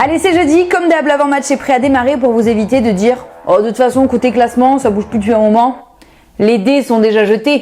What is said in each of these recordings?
Allez, c'est jeudi, comme d'hab, l'avant-match est prêt à démarrer pour vous éviter de dire « Oh, de toute façon, côté classement, ça bouge plus depuis un moment. Les dés sont déjà jetés. »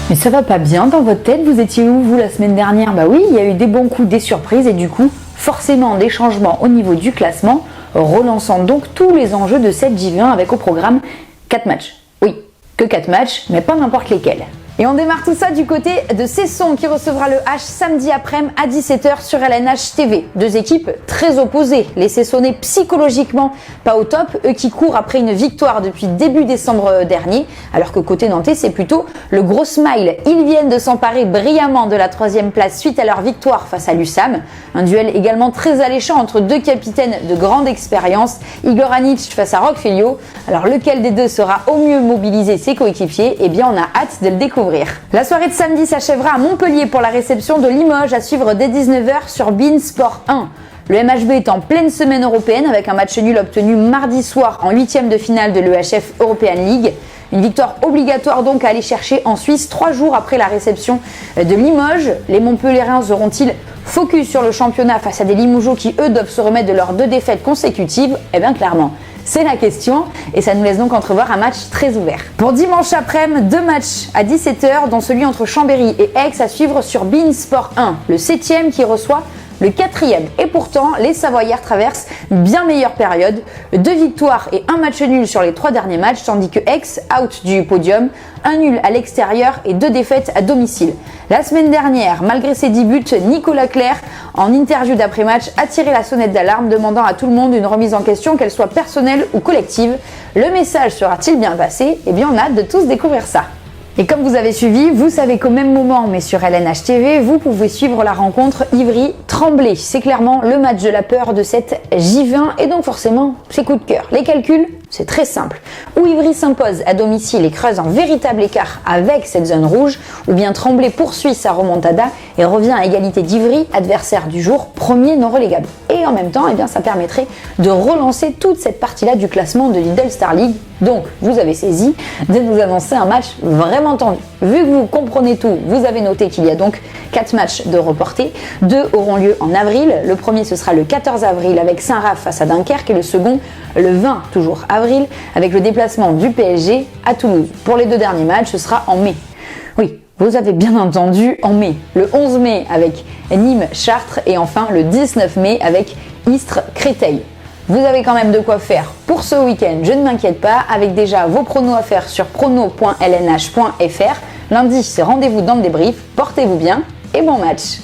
Mais ça va pas bien dans votre tête? Vous étiez où, vous, la semaine dernière? Bah oui, il y a eu des bons coups, des surprises et du coup, forcément des changements au niveau du classement, relançant donc tous les enjeux de cette J20 avec au programme 4 matchs. Oui, que 4 matchs, mais pas n'importe lesquels. Et on démarre tout ça du côté de Cesson qui recevra le H samedi après-midi à 17h sur LNH TV. Deux équipes très opposées. Les Cessonnais psychologiquement pas au top, eux qui courent après une victoire depuis début décembre dernier, alors que côté nantais c'est plutôt le gros smile. Ils viennent de s'emparer brillamment de la 3e place suite à leur victoire face à l'USAM. Un duel également très alléchant entre deux capitaines de grande expérience, Igor Anic face à Roque Filio. Alors lequel des deux sera au mieux mobiliser ses coéquipiers? Eh bien on a hâte de le découvrir. La soirée de samedi s'achèvera à Montpellier pour la réception de Limoges à suivre dès 19h sur beIN Sport 1. Le MHB est en pleine semaine européenne avec un match nul obtenu mardi soir en 8e de finale de l'EHF European League. Une victoire obligatoire donc à aller chercher en Suisse 3 jours après la réception de Limoges. Les Montpelliérains seront-ils focus sur le championnat face à des Limougeaux qui eux doivent se remettre de leurs 2 défaites consécutives? Eh bien clairement. C'est la question et ça nous laisse donc entrevoir un match très ouvert. Pour dimanche après-midi, 2 matchs à 17h, dont celui entre Chambéry et Aix à suivre sur beIN Sport 1. Le 7e qui reçoit le 4e. Et pourtant, les Savoyards traversent une bien meilleure période. 2 victoires et 1 match nul sur les 3 derniers matchs, tandis que Aix, out du podium, 1 nul à l'extérieur et 2 défaites à domicile. La semaine dernière, malgré ses 10 buts, Nicolas Clerc, en interview d'après-match, a tiré la sonnette d'alarme, demandant à tout le monde une remise en question, qu'elle soit personnelle ou collective. Le message sera-t-il bien passé? Eh bien, on a hâte de tous découvrir ça. Et comme vous avez suivi, vous savez qu'au même moment, mais sur LNH TV, vous pouvez suivre la rencontre Ivry-Tremblay. C'est clairement le match de la peur de cette J20 et donc forcément, c'est coup de cœur. Les calculs, c'est très simple. Ou Ivry s'impose à domicile et creuse un véritable écart avec cette zone rouge, ou bien Tremblay poursuit sa remontada et revient à égalité d'Ivry, adversaire du jour, premier non relégable. Et en même temps, eh bien, ça permettrait de relancer toute cette partie-là du classement de Lidl Star League. Donc, vous avez saisi de nous annoncer un match vraiment tendu. Vu que vous comprenez tout, vous avez noté qu'il y a donc 4 matchs de reportés. 2 auront lieu en avril. Le premier, ce sera le 14 avril avec Saint-Raph face à Dunkerque et le second, le 20, toujours avril, avec le déplacement du PSG à Toulouse. Pour les 2 derniers matchs, ce sera en mai. Oui, vous avez bien entendu, en mai. Le 11 mai avec Nîmes-Chartres et enfin le 19 mai avec Istres-Créteil. Vous avez quand même de quoi faire pour ce week-end, je ne m'inquiète pas, avec déjà vos pronos à faire sur pronos.lnh.fr. Lundi, c'est rendez-vous dans le débrief. Portez-vous bien et bon match!